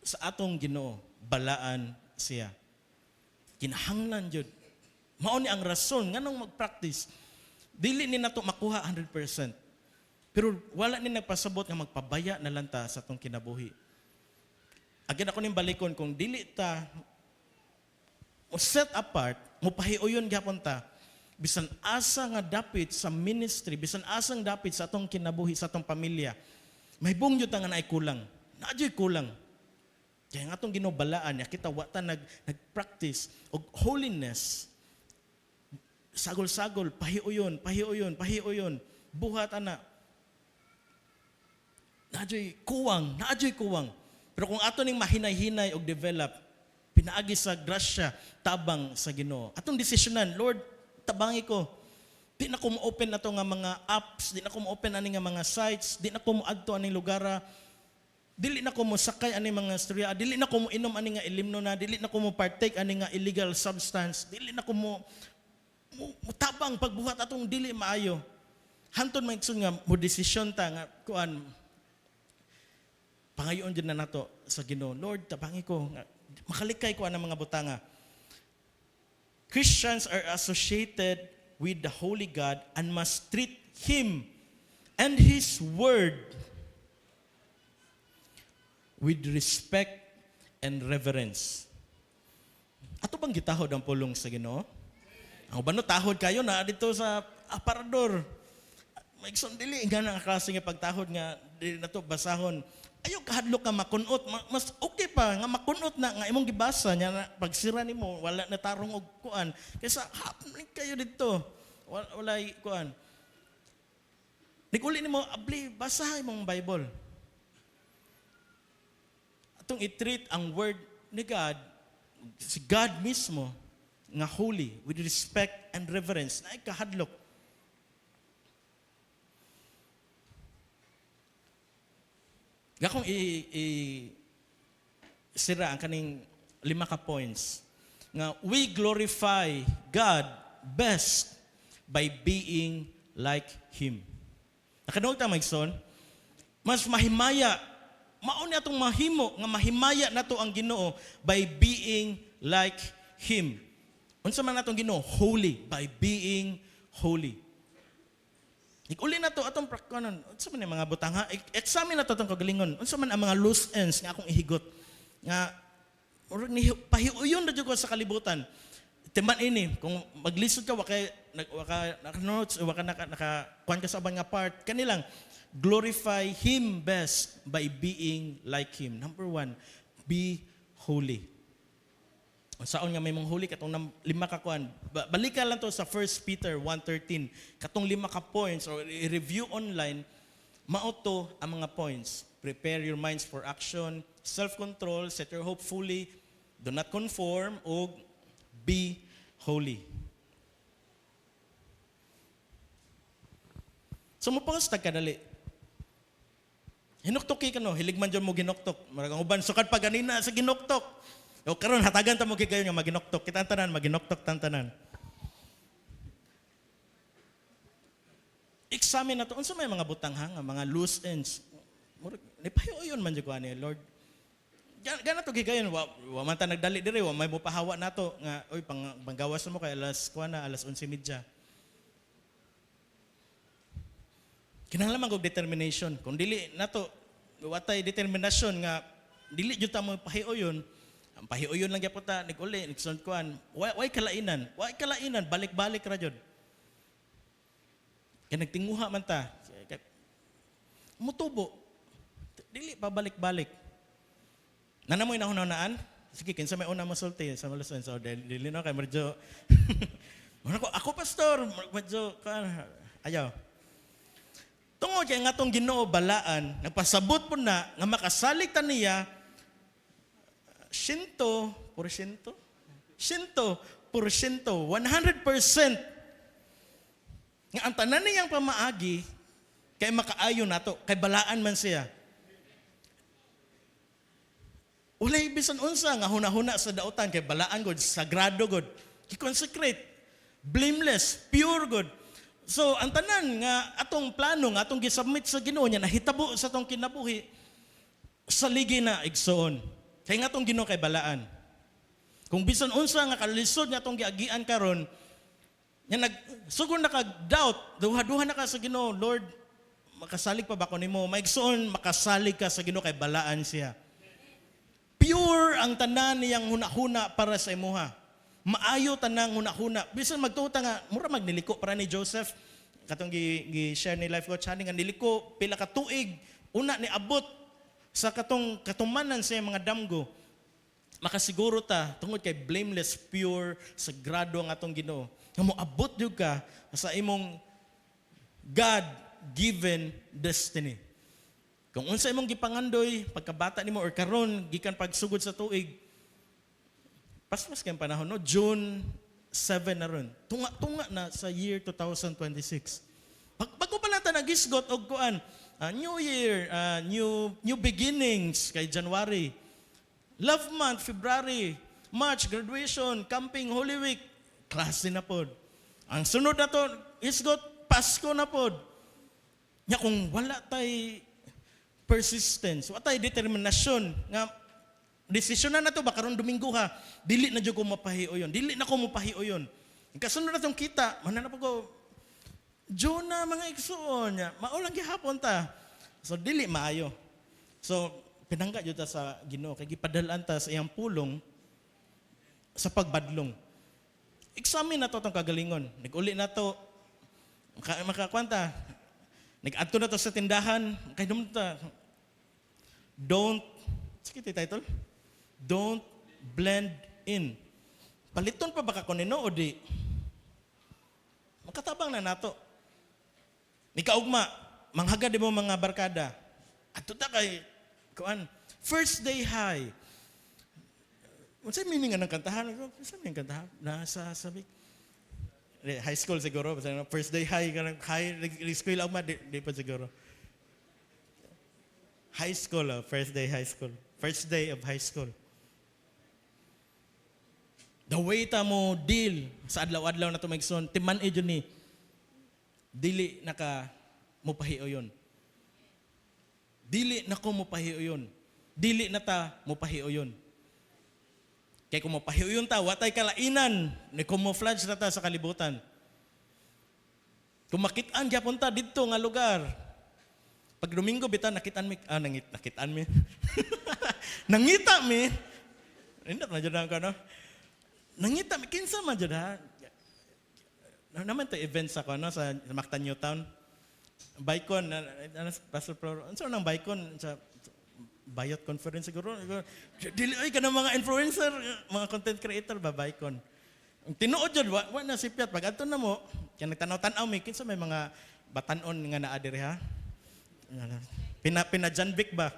sa atong Ginoo, balaan siya. Kinahanglan jud. Mao ni ang rason nganong mag-practice. Dili ni nato makuha 100%. Pero wala ni nagpasabot nga magpabaya na lang ta sa atong kinabuhi. Agin ako ning balikon kung dili ta o set apart, mo pahiuyon gyapon ta bisan asa nga dapit sa ministry, bisan asang dapit sa atong kinabuhi, sa atong pamilya. May bungyod nga naay kulang. Naadyoy kulang. Kaya nga itong ginobalaan niya, kita wata nag-practice og holiness. Sagol-sagol, pahiuyon, buhat ana. Naadyoy kuwang. Pero kung ato ning mahinay-hinay og develop, pinaagi sa grasya, tabang sa Ginoo. Atong desisyonan, Lord, tabangi ko. Di na ko mo-open ato nga mga apps, di na ko mo-open ani nga mga sites, di na ko mo-adto aning lugara. Dili na ko mo sakay ani mga istorya, dili na ko mo inom ani nga ilimno na, dili na ko mo partake ani nga illegal substance, dili na ko mo tabang pagbuhat atong dili maayo. Hanton man nga mo desisyon ta nga kuan pangayon din na nato sa Ginoo. Lord, tabangi ko nga makalikay ko ang mga butanga. Christians are associated with the Holy God and must treat Him and His Word with respect and reverence. Ato bang gitahod ang pulong sa Ginoo? Ang uban no tahod kayo na dito sa aparador. May dili nga ang klase nga pagtahod nga dili nato basahon. Ayaw kahadlok ka makunot, mas okay pa nga makunot na nga imong gibasa nya na pagsira nimo wala na tarong og kuan kaysa hapon kayo dito. Walay kuan. Niguli nimo abli basahay imong Bible. Atong i-treat ang word ni God, si God mismo, nga holy, with respect and reverence, na ikahadlok. Gakong sira ang kaning 5 ka points. Nga we glorify God best by being like Him. Nakanood ta Maigson? Mas mahimaya mao ni atong mahimo nga mahimaya nato ang Ginoo by being like Him. Unsa man natong Ginoo? Holy, by being holy. Uli na to atong prakkanon. Unsa man ang mga butang ha? Examine na to atong kagalingon. Unsa man ang mga loose ends nga akong ihigot nga pahiuyon na jud ko sa kalibutan. Timban ini kung maglisod ka waka notes o waka naka kuan ka sa ubang nga part kanilang glorify Him best by being like Him. Number 1, be holy. Saon nga may mong huli katong 5 ka kuan. Balikan lang to sa 1 Peter 1:13. Katong 5 ka points or i-review online, mao to ang mga points. Prepare your minds for action, self-control, set your hope fully, do not conform, o be holy. So mo pangstag kadali. Hinuktok ka no, hilig man dyan mo ginuktok. Marang uban sukad pa ganina sa ginuktok. O karon hatagan ta mo kay kayo nga maginoktok. Kita tanan maginoktok tanan. Examine na to. Unsa may mga butang nga mga loose ends. Nipahiuyon man jud ko ani Lord. Gana to gigayon wa man ta nagdali dire wa may mopahawa nato nga oy panggawas mo kay alas 11:30. Kinahanglan man og determination. Kung dili nato watay determinasyon nga dili jud ta mo pahiuyon. Ang pahiuyon lang gyapon ta niguli nigsun kuan. Way kalainan, balik-balik ra jud. Kaya nagtinguha man ta. Mutubo. Dili pa balik-balik. Nanamoy na hunahunaan? Sige, kinsa may una mo sulti sa maluson. So, dili na kay medyo ako pastor, medyo ayaw. Tungod kay nga tong Ginoo balaan, nagpasabot po na nga makasalig ta niya 100%, 100%, 100%. Nga ang tanan niyang pamaagi kay makaayo nato, kay balaan man siya. Ulay bisan unsa nga hunahuna sa dautan kay balaan gud, sagrado gud, i-consecrate, blameless, pure gud. So ang tanan nga atong plano nga atong gisubmit sa Ginoo nya nahitabo sa atong kinabuhi sa ligi na igsoon. Kay nga atong Ginoo kay balaan. Kung bisan unsa nga kalisod nga atong giagian karon, nya sugod na kag-doubt, duha-duha na ka sa Ginoo, Lord, makasalig pa ba ko nimo? Maigsoon makasalig ka sa Ginoo kay balaan siya. Pure ang tanan niyang hunahuna para sa imuha. Maayo tanang hunahuna. Bisan magtuta nga mura magniliko para ni Joseph. Katong gi-share ni life coach ani nga niliko pila ka tuig una ni abot sa katong katumanan sa mga damgo. Makasiguro ta tungod kay blameless, pure, sagrado ang atong Ginoo. Nga moabot jud ka sa imong God-given destiny. Kung unsa imong gipangandoy pagkabata nimo or karon gikan pagsugod sa tuig, paspas kay panahon no, June 7 na ron. Tunga na sa year 2026. Bago pa natin nagisgot og kuan, New Year, new beginnings kay January. Love month, February, March, graduation, camping, Holy Week, klase na pod. Ang sunod na to, isgot, Pasko na pod. Nya kung wala tay persistence, wala tay determinasyon, nga desisyon na to ba karon Domingo ha, dili na jud ko mapahiuyon. Dili na ko mapahiuyon. Kasunod na tong kita, manana pa ko Jonah mga igsoon nya, mao lang gihapon ta. So dili maayo. So pinangga jud ta sa Ginoo kay gipadal-an ta sa iyang pulong sa pagbadlong. Examine na to tong kagalingon. Nag-uli na to makakwanta. Nag-adto na to sa tindahan, kay ta. Don't, sige title? Don't blend in. Paliton pa ba ka kunino o di? Makatabang na nato. Ni kaugma, manghagad mo mga barkada. Adto ta kay kuan, first day high. Unsay meaning ng kantahan? Unsay meaning kantahan? Nasa sabi high school siguro, first day high, high school lang di pa siguro. High school, first day high school. First day of high school. The way ta mo deal sa adlaw-adlaw na tumigson, timan edyo ni dili naka mupahiuyon. Dili na ko mupahiuyon. Dili na ta mupahiuyon. Kay kung mupahiuyon ta, watay kalainan, ni camouflage na ta sa kalibutan. Kung makitaan gyapon ta didto nga lugar. Pag Domingo bitan nakitaan mi, nakitaan mi. Nangita mi. Hindi na jud ka no. Nangita mi kinsa man jud ha. Naman to events ako no sa Mactan Newtown. Baykon, Pastor Floro, ano nang Baykon sa Bayot Conference siguro. Dili ay ka ng mga influencer, mga content creator ba Baykon. Tinuod jud wa na sipyat pag adto na mo, kaya nagtanaw-tanaw mi kinsa may mga batanon nga naa diri ha. Pina Janvic ba?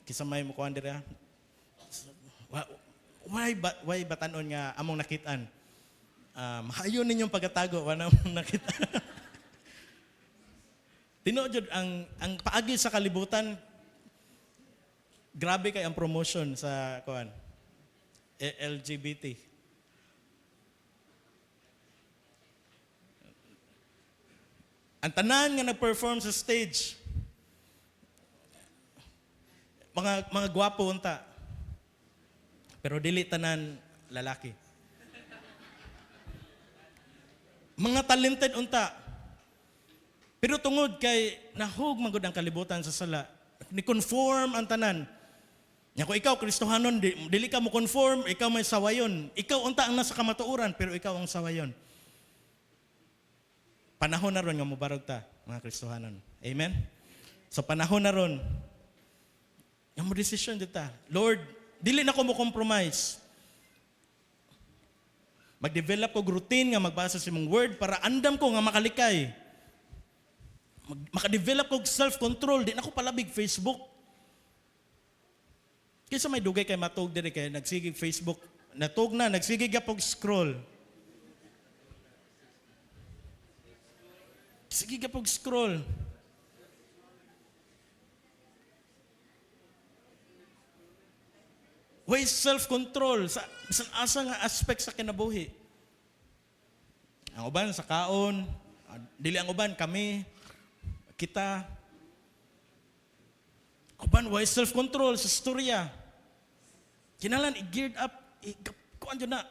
Kisa may mo kuan diri ha. Why batanon nga among nakitaan? Mahayon ninyong pagkatago wala among nakita. Tinuod jud ang paagi sa kalibutan. Grabe kay ang promotion sa kuan LGBT. Ang tanan nga nag-perform sa stage, mga gwapo unta. Pero dili tanan lalaki. Mga talented unta. Pero tungod kay nahug magud ang kalibutan sa sala, ni conform ang tanan. Nya kung ikaw Kristohanon, dili ka mo conform, ikaw may sawayon. Ikaw unta ang nasa kamatuoran, pero ikaw ang sawayon. Panahon na ron nga mubarog ta, mga Kristohanon. Amen? So panahon na ron, nga mo desisyon dita. Lord, dili na ko mo compromise. Mag-develop ko routine nga magbasa sa imong word para andam ko nga makalikay. Maka-develop ko self-control. Di na ko palabig Facebook. Kaysa may dugay kay matug diri kay nagsigig Facebook. Natug na, nagsigig apog scroll. Sige apog scroll. Way self-control sa asa nga aspect sa kinabuhi. Ang uban sa kaon, dili ang uban kami, kita. Uban way self-control sa storya. Kinahanglan i-geared up kuan jud na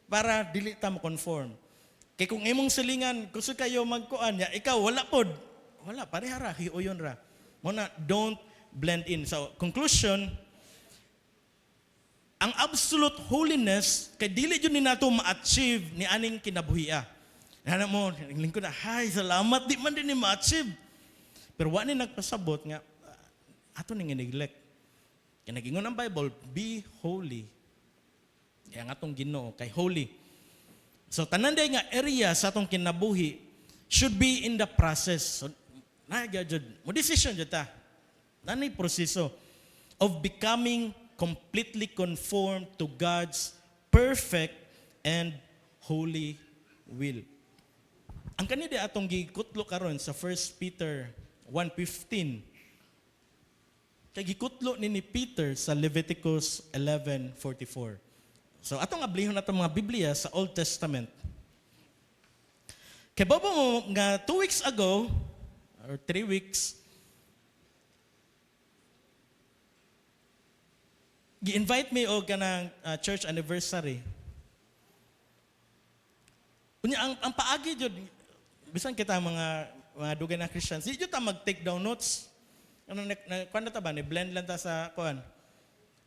para dili ta mo conform. Kay kung imong silingan gusto kayo magkuan ya, ikaw wala pod. Wala parehara hiuyon ra. Mo na don't blend in. So conclusion, ang absolute holiness kay dili jud ni nato ma-achieve ni aning kinabuhia. Nana mo lingkod na, hay salamat di man din ni ma-achieve. Pero wa ni nagpasabot nga ato ning neglect. Kaya nagingon ang Bible, be holy. Kaya nga atong Ginoo kay holy. So tanan day nga area sa atong kinabuhi should be in the process. So jud mo decision jud ta. Nanay proseso of becoming completely conformed to God's perfect and holy will. Ang kanidi atong gikutlo karon sa 1 Peter 1:15. Kay gikutlo ni Peter sa Leviticus 11:44. So atong ablihon nato mga Biblia sa Old Testament. Kay baba mo nga 2 weeks ago or 3 weeks gi-invite me og kanang church anniversary. Unya ang paagi jud bisan kita mga dugay na Christians, di jud ta mag-take down notes. Ano kuan ta ba ni blend lang ta sa kuan.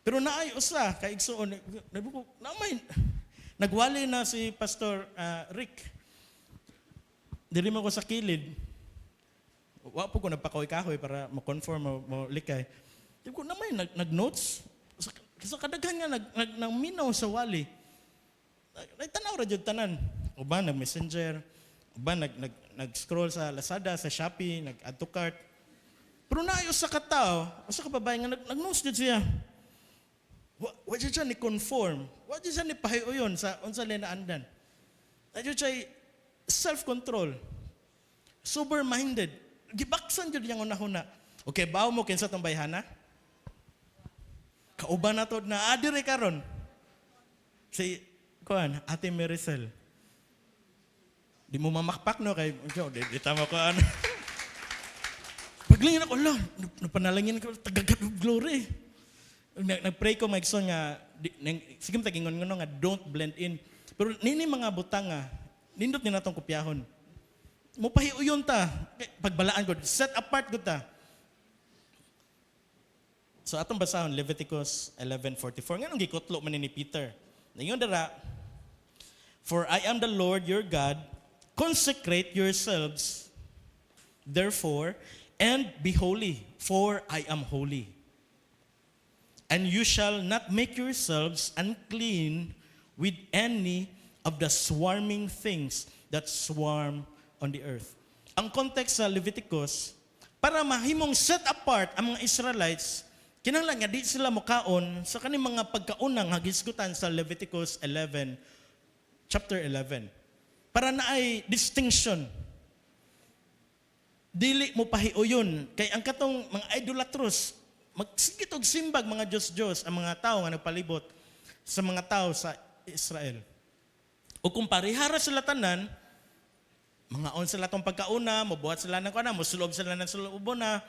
Pero naay usa kay igsuon namay nagwali na si Pastor Rick. Dili mo ko sa kilid. Wa po ko nagpakoy-kahoy para mo-conform mo likay. Di ko namay nag-notes. Sa kadaghan nga nagminaw sa wali. Nagtanaw ra jud tanan. Uban nag-messenger, uban nag-scroll sa Lazada, sa Shopee, nag-add to cart. Pero naay usa ka tao, usa ka babae nga nag-notes jud siya. Wa siya ni conform. Wa siya ni pahiuyon sa unsa linaandan. Adyo siya self-control. Sober-minded. Gibaksan jud yang una-una. Okay, bawo mo kinsa tong bayhana? Kauban na to na adire karon. Si kuan, Ate Maricel. Di mo mamakpak no kay di tama ko ano. Paglingin ako, Allah, napanalangin ko tagagat of glory. Nagpray ko maigsoon nga sige ta gingon nga don't blend in. Pero nini mga butang nga nindot ni natong kopyahon. Mo pahiuyon ta pagbalaan gud set apart gud ta. So atong basahon Leviticus 11:44 nganong gikutlo man ni Peter. Ningon dara, for I am the Lord your God, consecrate yourselves therefore and be holy, for I am holy. And you shall not make yourselves unclean with any of the swarming things that swarm on the earth. Ang context sa Leviticus, para mahimong set apart ang mga Israelites, kinahanglan nga di sila mukaon sa kaning mga pagkaunang hagisgutan sa Leviticus 11, chapter 11. Para naay distinction. Dili mo pahiuyon kay ang katong mga idolatros magsigit og simbag mga Diyos ang mga tao nga nagpalibot sa mga tao sa Israel. O kung parihara sila tanan, mga on sila tong pagkauna, mabuhat sila ng kana, mosulob sila ng sulubon na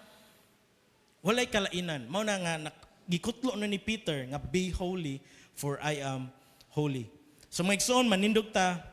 walay kalainan. Mao na nga gikutlo na ni Peter nga be holy for I am holy. So maigsoon manindog ta